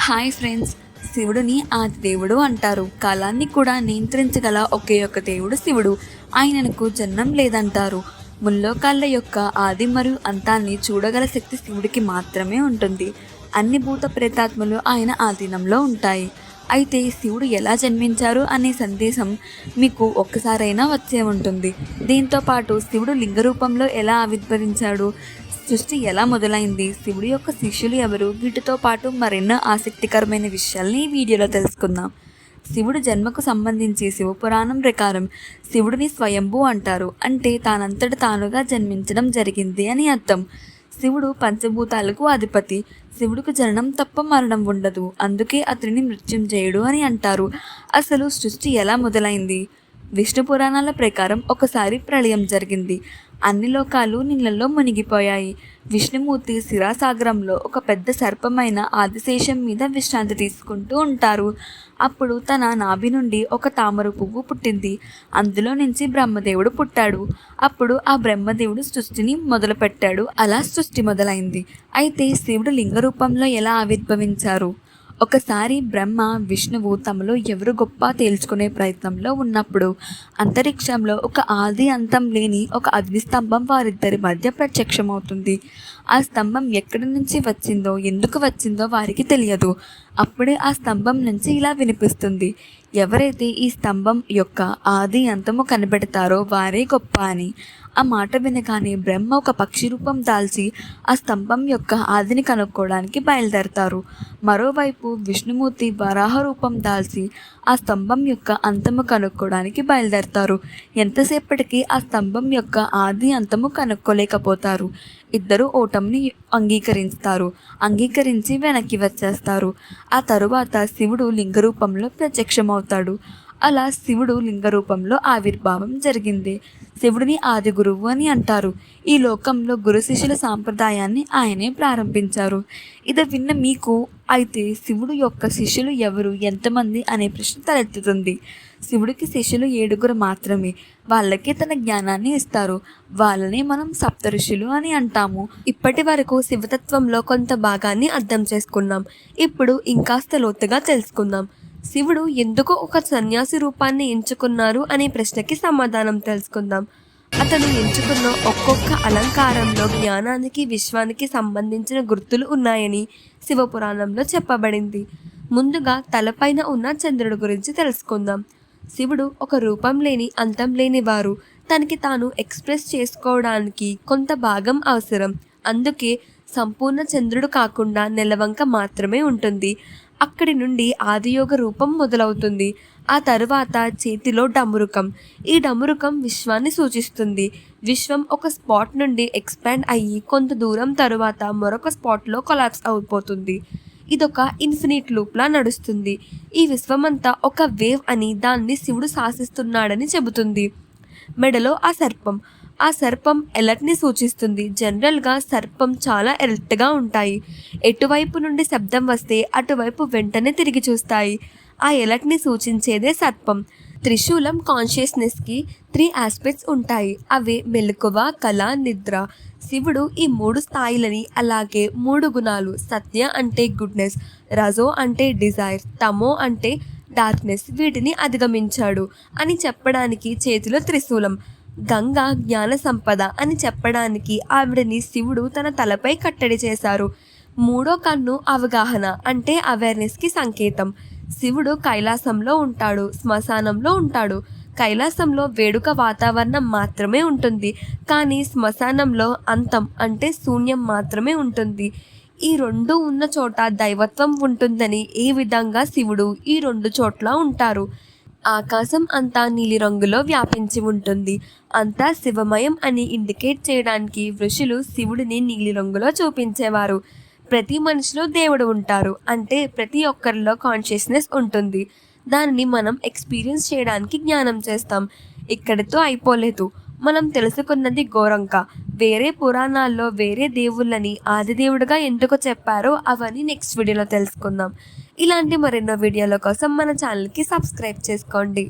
Hi friends, శివుడిని ఆది దేవుడు అంటారు. కాలాన్ని కూడా నియంత్రించగల ఒకే ఒక దేవుడు శివుడు. ఆయనకు జన్మం లేదంటారు. ముల్లోకాళ్ళ యొక్క ఆది మరియు అంతాన్ని చూడగల శక్తి శివుడికి మాత్రమే ఉంటుంది. అన్ని భూత ప్రేతాత్మలు ఆయన ఆధీనంలో ఉంటాయి. అయితే శివుడు ఎలా జన్మించారు అనే సందేశం మీకు ఒక్కసారైనా వచ్చే ఉంటుంది. దీంతో పాటు శివుడు లింగ రూపంలో ఎలా ఆవిర్భవించాడు, సృష్టి ఎలా మొదలైంది, శివుడి యొక్క శిష్యులు ఎవరు, వీటితో పాటు మరెన్నో ఆసక్తికరమైన విషయాల్ని ఈ వీడియోలో తెలుసుకుందాం. శివుడు జన్మకు సంబంధించి శివపురాణం ప్రకారం శివుడిని స్వయంభూ అంటారు. అంటే తానంతట తానుగా జన్మించడం జరిగింది అని అర్థం. శివుడు పంచభూతాలకు అధిపతి. శివుడికి జననం తప్ప మరణం ఉండదు. అందుకే అతనిని మృత్యుంజయుడు అని అంటారు. అసలు సృష్టి ఎలా మొదలైంది? విష్ణు పురాణాల ప్రకారం ఒకసారి ప్రళయం జరిగింది. అన్ని లోకాలు నీళ్ళల్లో మునిగిపోయాయి. విష్ణుమూర్తి శిరాసాగరంలో ఒక పెద్ద సర్పమైన ఆదిశేషం మీద విశ్రాంతి తీసుకుంటూ ఉంటారు. అప్పుడు తన నాభి నుండి ఒక తామర పువ్వు పుట్టింది. అందులో నుంచి బ్రహ్మదేవుడు పుట్టాడు. అప్పుడు ఆ బ్రహ్మదేవుడు సృష్టిని మొదలుపెట్టాడు. అలా సృష్టి మొదలైంది. అయితే శివుడు లింగ రూపంలో ఎలా ఆవిర్భవించారు? ఒకసారి బ్రహ్మ విష్ణువు తమలో ఎవరు గొప్ప తేల్చుకునే ప్రయత్నంలో ఉన్నప్పుడు అంతరిక్షంలో ఒక ఆది అంతం లేని ఒక అగ్నిస్తంభం వారిద్దరి మధ్య ప్రత్యక్షమవుతుంది. ఆ స్తంభం ఎక్కడి నుంచి వచ్చిందో, ఎందుకు వచ్చిందో వారికి తెలియదు. అప్పుడే ఆ స్తంభం నుంచి ఇలా వినిపిస్తుంది: ఎవరైతే ఈ స్తంభం యొక్క ఆది అంతము కనిపెడతారో వారే గొప్ప అని. ఆ మాట వినగానే బ్రహ్మ ఒక పక్షి రూపం దాల్చి ఆ స్తంభం యొక్క ఆదిని కనుక్కోవడానికి బయలుదేరతారు. మరోవైపు విష్ణుమూర్తి వరాహ రూపం దాల్చి ఆ స్తంభం యొక్క అంతము కనుక్కోవడానికి బయలుదేరతారు. ఎంతసేపటికి ఆ స్తంభం యొక్క ఆది అంతము కనుక్కోలేకపోతారు. ఇద్దరు ఓటమిని అంగీకరించి వెనక్కి వచ్చేస్తారు. ఆ తరువాత శివుడు లింగ రూపంలో ప్రత్యక్షమవుతాడు. అలా శివుడు లింగ రూపంలో ఆవిర్భావం జరిగింది. శివుడిని ఆది గురువు అని అంటారు. ఈ లోకంలో గురు శిష్యుల సాంప్రదాయాన్ని ఆయనే ప్రారంభించారు. ఇది విన్న మీకు అయితే శివుడు యొక్క శిష్యులు ఎవరు, ఎంతమంది అనే ప్రశ్న తలెత్తుతుంది. శివుడికి శిష్యులు 7 మాత్రమే. వాళ్ళకే తన జ్ఞానాన్ని ఇస్తారు. వాళ్ళనే మనం సప్త ఋషులు అని అంటాము. ఇప్పటి వరకు శివతత్వంలో కొంత భాగాన్ని అర్థం చేసుకున్నాం. ఇప్పుడు ఇంకాస్త లోతుగా తెలుసుకుందాం. శివుడు ఎందుకు ఒక సన్యాసి రూపాన్ని ఎంచుకున్నారు అనే ప్రశ్నకి సమాధానం తెలుసుకుందాం. అతను ఎంచుకున్న ఒక్కొక్క అలంకారంలో జ్ఞానానికి, విశ్వానికి సంబంధించిన గుర్తులు ఉన్నాయని శివపురాణంలో చెప్పబడింది. ముందుగా తలపైన ఉన్న చంద్రుడి గురించి తెలుసుకుందాం. శివుడు ఒక రూపం లేని, అంతం లేని వారు. తనకి తాను ఎక్స్ప్రెస్ చేసుకోవడానికి కొంత భాగం అవసరం. అందుకే సంపూర్ణ చంద్రుడు కాకుండా నెలవంక మాత్రమే ఉంటుంది. అక్కడి నుండి ఆదియోగ రూపం మొదలవుతుంది. ఆ తరువాత చేతిలో డమరుకం. ఈ డమరుకం విశ్వాన్ని సూచిస్తుంది. విశ్వం ఒక స్పాట్ నుండి ఎక్స్పాండ్ అయ్యి కొంత దూరం తరువాత మరొక స్పాట్లో కొలాప్స్ అయిపోతుంది. ఇదొక ఇన్ఫినిట్ లూప్లా నడుస్తుంది. ఈ విశ్వమంతా ఒక వేవ్ అని, దాన్ని శివుడు శాసిస్తున్నాడని చెబుతుంది. మెడలో ఆ సర్పం ఎలర్ట్ని సూచిస్తుంది. జనరల్గా సర్పం చాలా ఎలర్ట్గా ఉంటాయి. ఎటువైపు నుండి శబ్దం వస్తే అటువైపు వెంటనే తిరిగి చూస్తాయి. ఆ ఎలర్ట్ని సూచించేదే సర్పం. త్రిశూలం కాన్షియస్నెస్కి 3 ఆస్పెక్ట్స్ ఉంటాయి. అవే మెలకువ, కళ, నిద్ర. శివుడు ఈ 3 స్థాయిలని, అలాగే 3 గుణాలు, సత్య అంటే గుడ్నెస్, రజో అంటే డిజైర్, తమో అంటే డార్క్నెస్, వీటిని అధిగమించాడు అని చెప్పడానికి చేతిలో త్రిశూలం. గంగా జ్ఞాన సంపద అని చెప్పడానికి ఆవిడని శివుడు తన తలపై కట్టడి చేశారు. 3వ కన్ను అవగాహన అంటే అవేర్నెస్కి సంకేతం. శివుడు కైలాసంలో ఉంటాడు, శ్మశానంలో ఉంటాడు. కైలాసంలో వేడుక వాతావరణం మాత్రమే ఉంటుంది, కానీ శ్మశానంలో అంతం అంటే శూన్యం మాత్రమే ఉంటుంది. ఈ 2 ఉన్న చోట దైవత్వం ఉంటుందని ఏ విధంగా శివుడు ఈ 2 చోట్ల ఉంటారు. ఆకాశం అంతా నీలిరంగులో వ్యాపించి ఉంటుంది. అంతా శివమయం అని ఇండికేట్ చేయడానికి ఋషులు శివుడిని నీలిరంగులో చూపించేవారు. ప్రతి మనిషిలో దేవుడు ఉంటారు. అంటే ప్రతి ఒక్కరిలో కాన్షియస్నెస్ ఉంటుంది. దానిని మనం ఎక్స్పీరియన్స్ చేయడానికి జ్ఞానం చేస్తాం. ఇక్కడితో అయిపోలేదు. మనం తెలుసుకున్నది గోరంక. వేరే పురాణాల్లో వేరే దేవుళ్ళని ఆదిదేవుడిగా ఎందుకు చెప్పారో అవన్నీ నెక్స్ట్ వీడియోలో తెలుసుకుందాం. ఇలాంటి మరెన్నో వీడియోల కోసం మన ఛానల్కి సబ్స్క్రైబ్ చేసుకోండి.